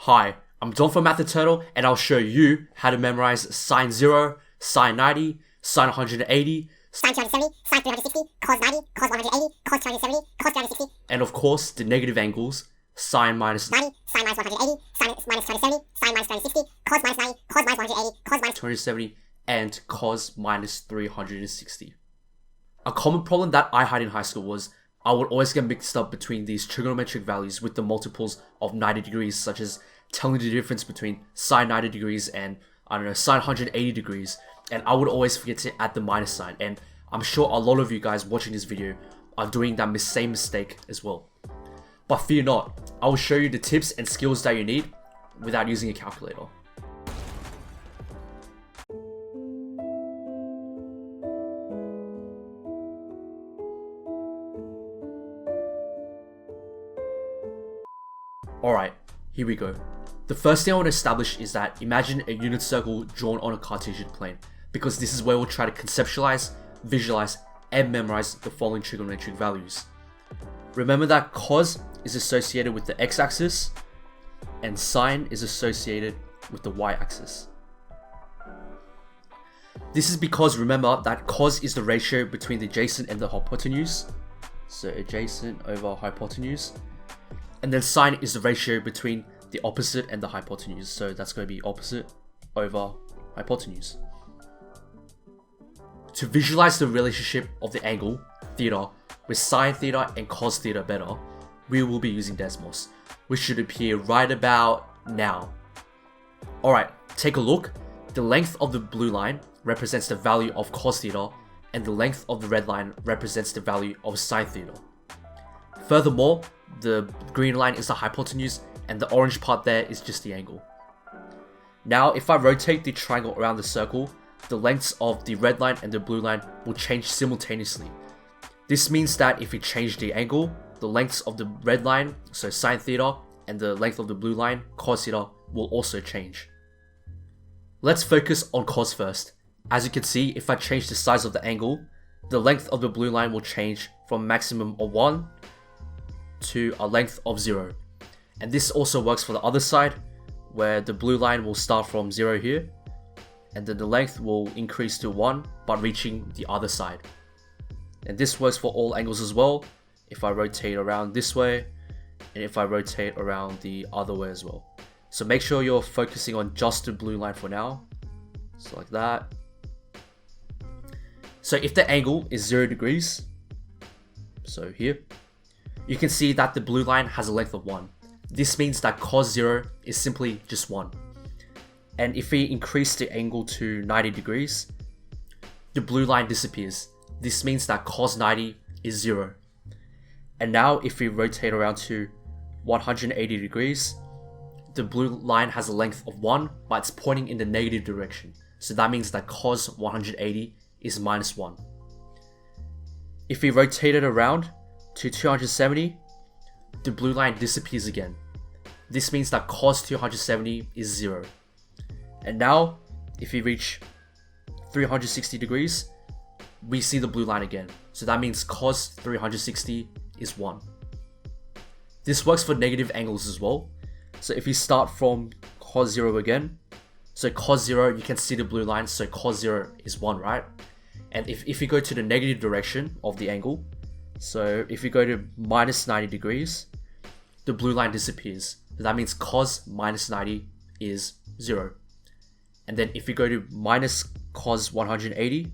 Hi, I'm John from Turtle, and I'll show you how to memorize sine 0, sine 90, sine 180, sine 270, sine 360, cos 90, cos 180, cos 270, cos 360, and of course the negative angles, sine minus 90, sine minus 180, sine minus 270, sine minus 360, cos minus 90, cos minus 180, cos minus 270, and cos minus 360. A common problem that I had in high school was I would always get mixed up between these trigonometric values with the multiples of 90 degrees, such as telling the difference between sine 90 degrees and, sine 180 degrees, and I would always forget to add the minus sign, and I'm sure a lot of you guys watching this video are doing that same mistake as well. But fear not, I will show you the tips and skills that you need without using a calculator. Alright, here we go. The first thing I want to establish is that imagine a unit circle drawn on a Cartesian plane, because this is where we'll try to conceptualize, visualize, and memorize the following trigonometric values. Remember that cos is associated with the x-axis, and sine is associated with the y-axis. This is because remember that cos is the ratio between the adjacent and the hypotenuse, so adjacent over hypotenuse. And then sine is the ratio between the opposite and the hypotenuse. So that's going to be opposite over hypotenuse. To visualize the relationship of the angle, theta, with sine theta and cos theta better, we will be using Desmos, which should appear right about now. Alright, take a look. The length of the blue line represents the value of cos theta, and the length of the red line represents the value of sine theta. Furthermore, the green line is the hypotenuse, and the orange part there is just the angle. Now, if I rotate the triangle around the circle, the lengths of the red line and the blue line will change simultaneously. This means that if we change the angle, the lengths of the red line, so sine theta, and the length of the blue line, cos theta, will also change. Let's focus on cos first. As you can see, if I change the size of the angle, the length of the blue line will change from maximum of 1 to a length of 0. And this also works for the other side, where the blue line will start from 0 here, and then the length will increase to 1 but reaching the other side. And this works for all angles as well, if I rotate around this way and if I rotate around the other way as well. So make sure you're focusing on just the blue line for now, so like that. So if the angle is 0 degrees, so here, you can see that the blue line has a length of 1. This means that cos 0 is simply just 1. And if we increase the angle to 90 degrees, the blue line disappears. This means that cos 90 is 0. And now if we rotate around to 180 degrees, the blue line has a length of 1, but it's pointing in the negative direction. So that means that cos 180 is minus 1. If we rotate it around to 270, the blue line disappears again. This means that cos 270 is 0. And now, if we reach 360 degrees, we see the blue line again. So that means cos 360 is 1. This works for negative angles as well. So if we start from cos 0 again, so cos 0, you can see the blue line, so cos 0 is 1, right? And if we go to the negative direction of the angle, so if we go to minus 90 degrees, the blue line disappears. So that means cos minus 90 is 0. And then if we go to minus cos 180,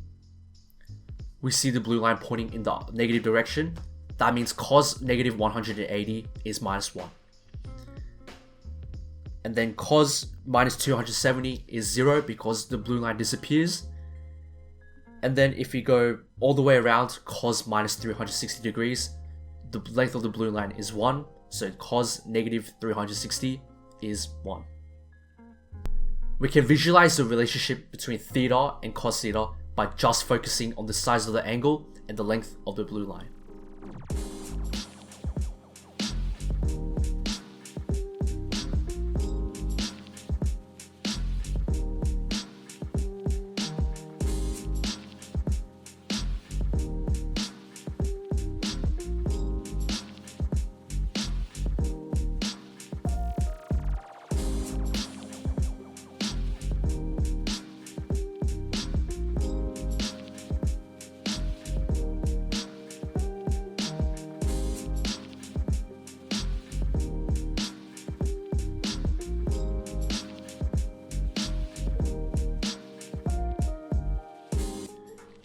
we see the blue line pointing in the negative direction. That means cos negative 180 is minus 1. And then cos minus 270 is 0 because the blue line disappears. And then if we go all the way around cos minus 360 degrees, the length of the blue line is 1, so cos negative 360 is 1. We can visualize the relationship between theta and cos theta by just focusing on the size of the angle and the length of the blue line.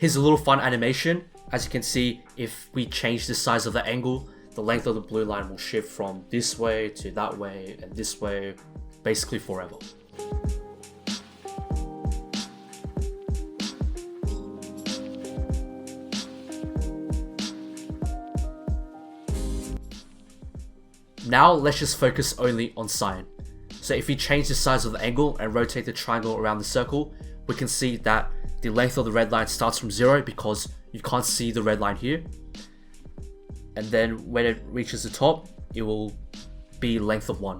Here's a little fun animation. As you can see, if we change the size of the angle, the length of the blue line will shift from this way to that way and this way, basically forever. Now let's just focus only on sine. So if we change the size of the angle and rotate the triangle around the circle, we can see that the length of the red line starts from 0 because you can't see the red line here. And then when it reaches the top, it will be length of 1.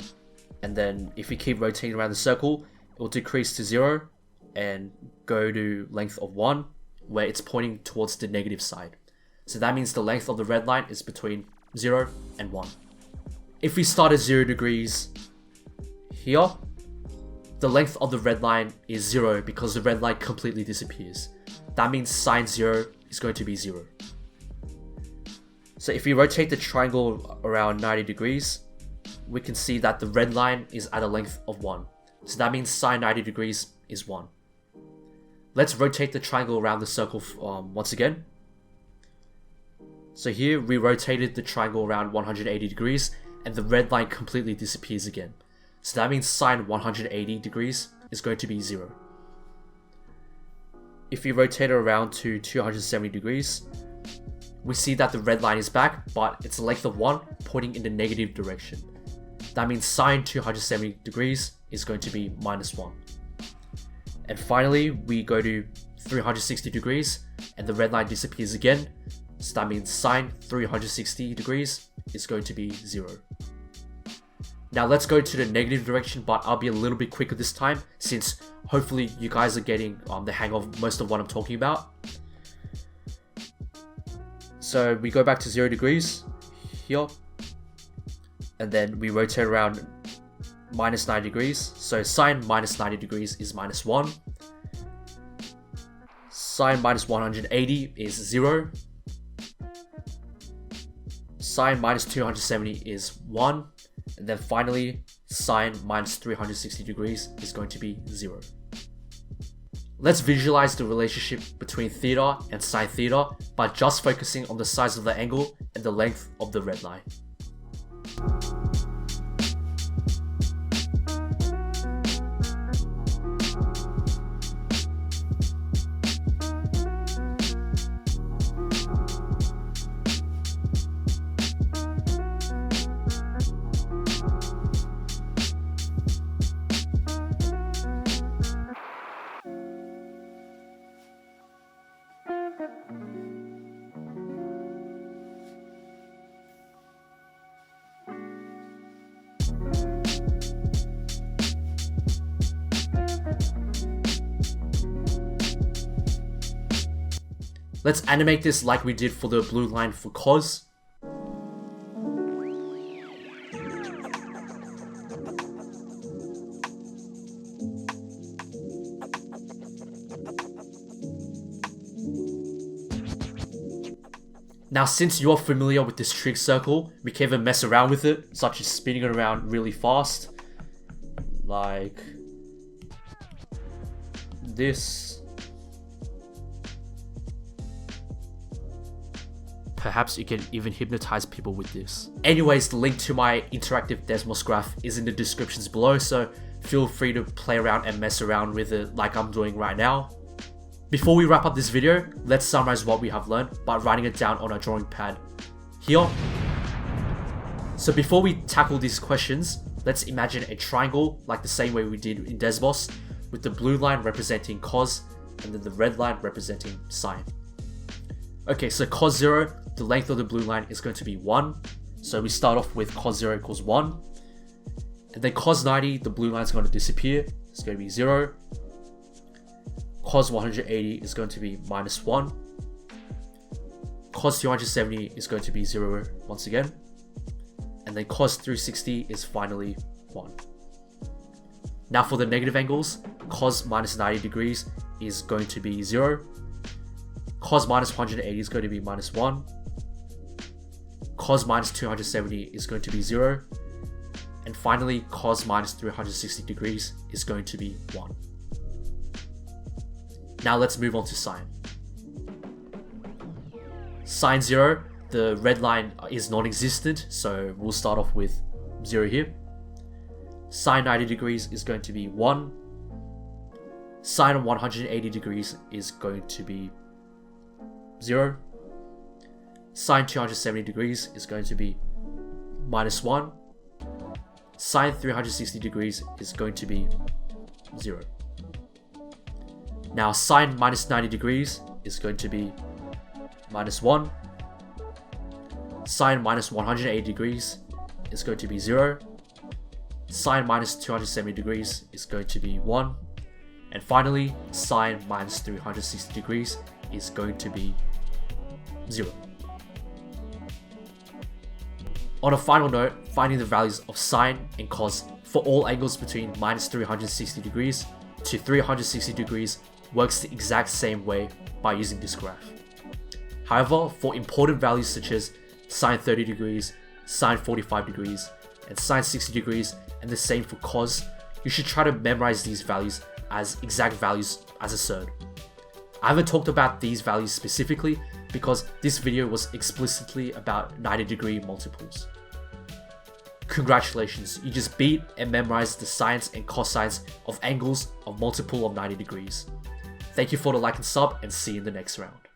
And then if we keep rotating around the circle, it will decrease to 0 and go to length of 1, where it's pointing towards the negative side. So that means the length of the red line is between 0 and 1. If we start at 0 degrees here, the length of the red line is 0 because the red line completely disappears. That means sine 0 is going to be 0. So if we rotate the triangle around 90 degrees, we can see that the red line is at a length of 1. So that means sine 90 degrees is 1. Let's rotate the triangle around the circle once again. So here we rotated the triangle around 180 degrees and the red line completely disappears again. So that means sine 180 degrees is going to be 0. If we rotate it around to 270 degrees, we see that the red line is back, but it's a length of 1 pointing in the negative direction. That means sine 270 degrees is going to be minus 1. And finally, we go to 360 degrees and the red line disappears again. So that means sine 360 degrees is going to be 0. Now let's go to the negative direction, but I'll be a little bit quicker this time since hopefully you guys are getting the hang of most of what I'm talking about. So we go back to 0 degrees here, and then we rotate around minus 90 degrees. So sine minus 90 degrees is minus 1. Sine minus 180 is 0. Sine minus 270 is 1. And then finally, sine minus 360 degrees is going to be 0. Let's visualize the relationship between theta and sine theta by just focusing on the size of the angle and the length of the red line. Let's animate this like we did for the blue line for cos. Now since you're familiar with this trig circle, we can even mess around with it, such as spinning it around really fast. Like this. Perhaps you can even hypnotize people with this. Anyways, the link to my interactive Desmos graph is in the descriptions below, so feel free to play around and mess around with it like I'm doing right now. Before we wrap up this video, let's summarize what we have learned by writing it down on our drawing pad here. So before we tackle these questions, let's imagine a triangle like the same way we did in Desmos, with the blue line representing cos and then the red line representing sine. Okay, so cos 0, the length of the blue line is going to be 1. So we start off with cos 0 equals 1. And then cos 90, the blue line is going to disappear. It's going to be 0. Cos 180 is going to be minus 1. Cos 270 is going to be 0 once again. And then cos 360 is finally 1. Now for the negative angles, cos minus 90 degrees is going to be 0. Cos minus 180 is going to be minus 1. Cos minus 270 is going to be 0. And finally, cos minus 360 degrees is going to be 1. Now let's move on to sine. Sine 0, the red line is non-existent, so we'll start off with 0 here. Sine 90 degrees is going to be 1. Sine 180 degrees is going to be 0. Sine 270 degrees is going to be -1. Sine 360 degrees is going to be 0. Now sine minus 90 degrees is going to be -1. Sine minus 180 degrees is going to be 0. Sine minus 270 degrees is going to be 1. And finally, sine minus 360 degrees is going to be 0. On a final note, finding the values of sine and cos for all angles between minus 360 degrees to 360 degrees works the exact same way by using this graph. However, for important values such as sine 30 degrees, sine 45 degrees, and sine 60 degrees, and the same for cos, you should try to memorize these values as exact values as a surd. I haven't talked about these values specifically because this video was explicitly about 90-degree multiples. Congratulations, you just beat and memorized the sines and cosines of angles of multiple of 90 degrees. Thank you for the like and sub, and see you in the next round.